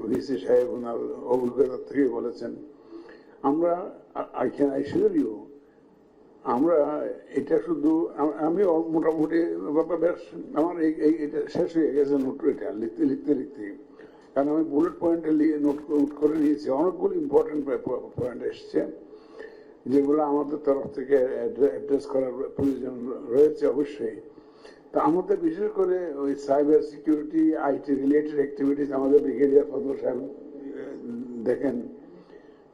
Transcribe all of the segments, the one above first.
VC সাহেব ওনার অভিজ্ঞতা থেকে বলেছেন, আমরা আই ক্যান অ্যাসিওর ইউ, আমরা এটা শুধু আমি মোটামুটি আমার এটা শেষ হয়ে গেছে নোট, এটা লিখতে লিখতে লিখতে, কারণ আমি বুলেট পয়েন্টে নোট করে নিয়েছি। অনেকগুলো ইম্পর্টেন্ট পয়েন্ট এসছে যেগুলো আমাদের তরফ থেকে অ্যাড্রেস করার প্রয়োজন রয়েছে অবশ্যই। তা আমাদের বিশেষ করে ওই cyber security IT related activities আমাদের ব্রিগেডিয়ার ফজল সাহেব দেখেন।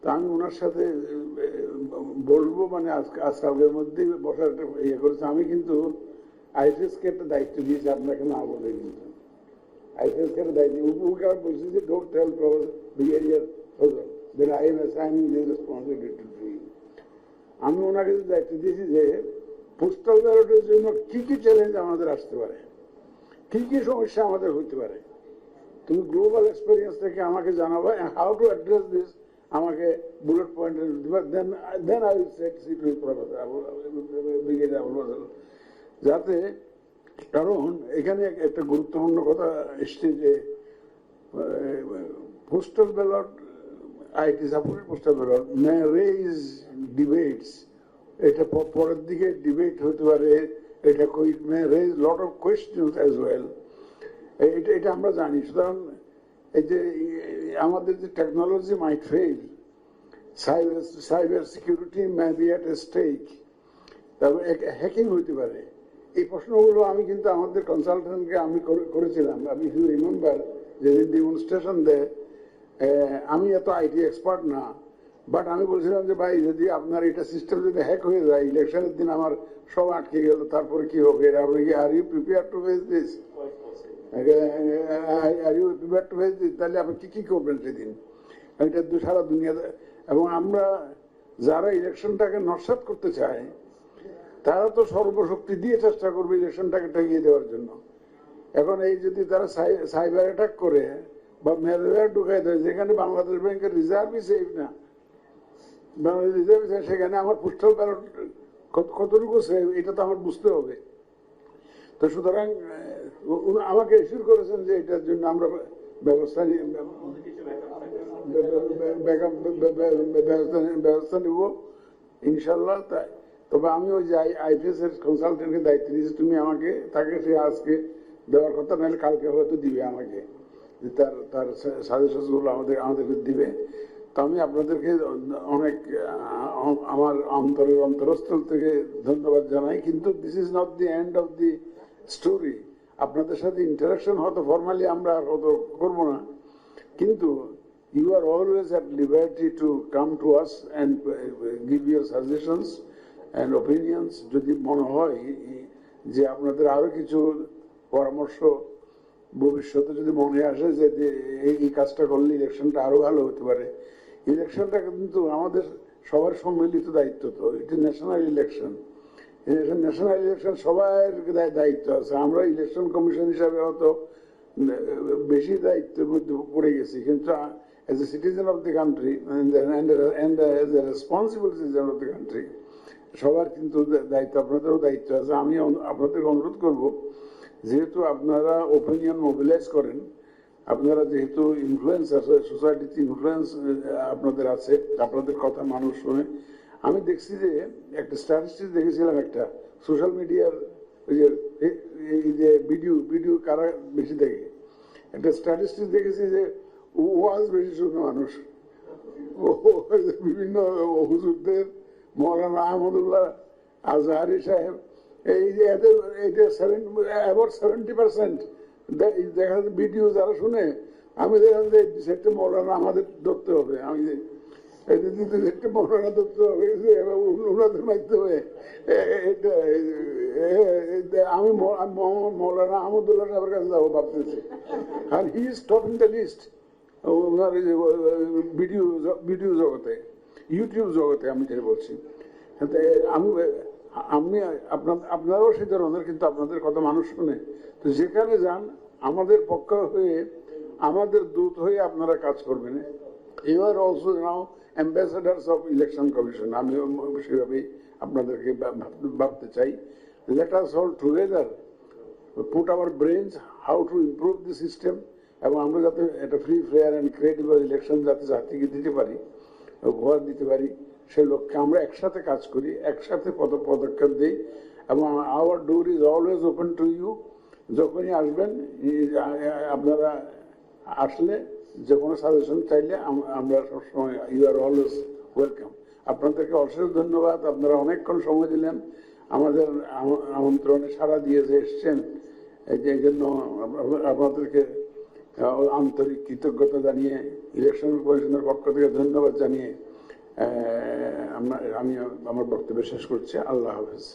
তা আমি ওনার সাথে বলবো, মানে আজকালকের মধ্যেই বসার একটা ইয়ে করেছে। আমি কিন্তু আইপিএসকে একটা দায়িত্ব দিয়েছি, আপনাকে না বলে, কিন্তু আইপিএসকে একটা দায়িত্ব বলছি যে don't tell brigadier Fazal that I am assigning this responsibility to you. আমি ওনাকে দায়িত্ব দিয়েছি যে পোস্টাল ব্যালটের জন্য কি কি চ্যালেঞ্জ আমাদের আসতে পারে, কি কি সমস্যা আমাদের হইতে পারে, তুমি গ্লোবাল এক্সপেরিয়েন্স থেকে আমাকে জানাবো, হাউ টু অ্যাড্রেস দিস আমাকে বুলেট পয়েন্ট দিবা, then I will set sit with brigadier Abul Fazal. যাতে, কারণ এখানে একটা গুরুত্বপূর্ণ কথা এসছে যে postal ballot, IT supported postal ballot may raise debates, এটা পরের দিকে ডিবেট হতে পারে, এটা may raise lot of questions as well, এটা আমরা জানি। সুতরাং এই যে আমাদের যে technology might fail, cyber security may be at stake, তারপর হ্যাকিং হইতে পারে। এই প্রশ্নগুলো আমি কিন্তু আমাদের কনসালটেন্টকে আমি করেছিলাম। আমি শুধু রিমেম্বার যে ডেমনস্ট্রেশন দেয়, আমি এত আইটি এক্সপার্ট না, বাট আমি বলছিলাম যে ভাই যদি আপনার এটা সিস্টেম যদি হ্যাক হয়ে যায়, ইলেকশনের দিন আমার সব আটকে গেল, তারপরে কি হবে? আপনি কি are you prepare to face this? তাহলে আপনি কি কি করবেন সেদিন? এটা সারা দুনিয়াতে, এবং আমরা যারা ইলেকশনটাকে নস্যাৎ করতে চায় তারা তো সর্বশক্তি দিয়ে চেষ্টা করবে ইলেকশনটাকে ঠেকিয়ে দেওয়ার জন্য। এখন এই যদি তারা সাইবার অ্যাটাক করে বা ম্যালেরিয়া ঢুকাই দেয়, যেখানে বাংলাদেশ ব্যাংকের রিজার্ভই সেফ না, বাংলাদেশ রিজার্ভ সেখানে আমার পোস্টাল ব্যালট কতটুকু সেফ এটা তো আমার বুঝতে হবে। তো সুতরাং আমাকে এসিউর করেছেন যে এটার জন্য আমরা ব্যবস্থা নিব ইনশাল্লাহ। তাই তবে আমি ওই যে আইপিএস এর কনসালটেন্টকে দায়িত্ব দিয়েছি, তুমি আমাকে তাকে সে আজকে দেওয়ার কথা, নাহলে কালকে হয়তো দিবে আমাকে, তার সাজেশনগুলো আমাদেরকে দিবে। তো আমি আপনাদেরকে অনেক আমার অন্তরস্থল থেকে ধন্যবাদ জানাই। কিন্তু this is not the end of the story. আপনাদের সাথে ইন্টারাকশন হয়তো ফর্মালি আমরা হয়তো করবো না, কিন্তু you are always at liberty to come to us and give your suggestions and opinions. যদি মনে হয় যে আপনাদের আরো কিছু পরামর্শ ভবিষ্যতে যদি মনে আসে যে এই কাজটা করলে ইলেকশনটা আরো ভালো হতে পারে। ইলেকশনটা কিন্তু আমাদের সবার সম্মিলিত দায়িত্ব, তো এটা ন্যাশনাল ইলেকশন, ন্যাশনাল ইলেকশন সবার দায়িত্ব আছে। আমরা ইলেকশন কমিশন হিসাবে হয়তো বেশি দায়িত্বের মধ্যে পড়ে গেছি, কিন্তু as a citizen of the country and as a responsible citizen of the country সবার কিন্তু দায়িত্ব, আপনাদেরও দায়িত্ব আছে। আমি আপনাদেরকে অনুরোধ করব, যেহেতু আপনারা ওপিনিয়ন মোবিলাইজ করেন, আপনারা যেহেতু ইনফ্লুয়েন্সার, সোসাইটিতে ইনফ্লুয়েন্স আপনাদের আছে, আপনাদের কথা মানুষ শুনে। আমি দেখছি যে একটা স্ট্যাটিস্টিক্স দেখেছিলাম, একটা সোশ্যাল মিডিয়ার ওই যে ভিডিও কারা বেশি দেখে, একটা স্ট্যাটিস্টিক্স দেখেছি যে ওয়াজ বেশি শুনে মানুষ, বিভিন্ন হুজুরদের, মৌলানা আহমদুল্লাহ আজহারি সাহেব, এই যে এদের এইটা 70% দেখা যাচ্ছে ভিডিও যারা শুনে। আমি দেখলাম যে সেটা মৌলানা আমাদের ধরতে হবে, আমি সেটা মৌলানা ধরতে হবে, ওনাদের মারতে হবে। আমি মৌলানা আহমদুল্লাহ সাহেবের কাছে যাবো ভাবতেছি, আর he is top in the list ওনার ভিডিও জগতে, ইউটিউব জগতে আমি যেটা বলছি। আমি আপনারাও সে ধরনের, কিন্তু আপনাদের কথা মানুষ শুনে। তো যেখানে যান আমাদের পক্ষ হয়ে, আমাদের দূত হয়ে আপনারা কাজ করবেন। You are also now ambassadors of election commission, আমি সেভাবেই আপনাদেরকে ভাবতে চাই। Let us all together put our brains how to improve the system, এবং আমরা যাতে একটা free fair and credible election যাতে জাতিকে দিতে পারি, উপহার দিতে পারি, সে লক্ষ্যে আমরা একসাথে কাজ করি, একসাথে পদক্ষেপ দিই। এবং our door is always open to you. যখনই আসবেন, আপনারা আসলে যে কোনো সাজেশন চাইলে আমরা সবসময়, ইউ আর অলওয়েজ ওয়েলকাম। আপনাদেরকে অশেষ ধন্যবাদ, আপনারা অনেকক্ষণ সময় দিলেন, আমাদের আমন্ত্রণে সাড়া দিয়ে যে এসছেন, এই জন্য আপনাদেরকে আন্তরিক কৃতজ্ঞতা জানিয়ে, ইলেকশন কমিশনের পক্ষ থেকে ধন্যবাদ জানিয়ে আমি আমার বক্তব্য শেষ করছি। আল্লাহ হাফেজ।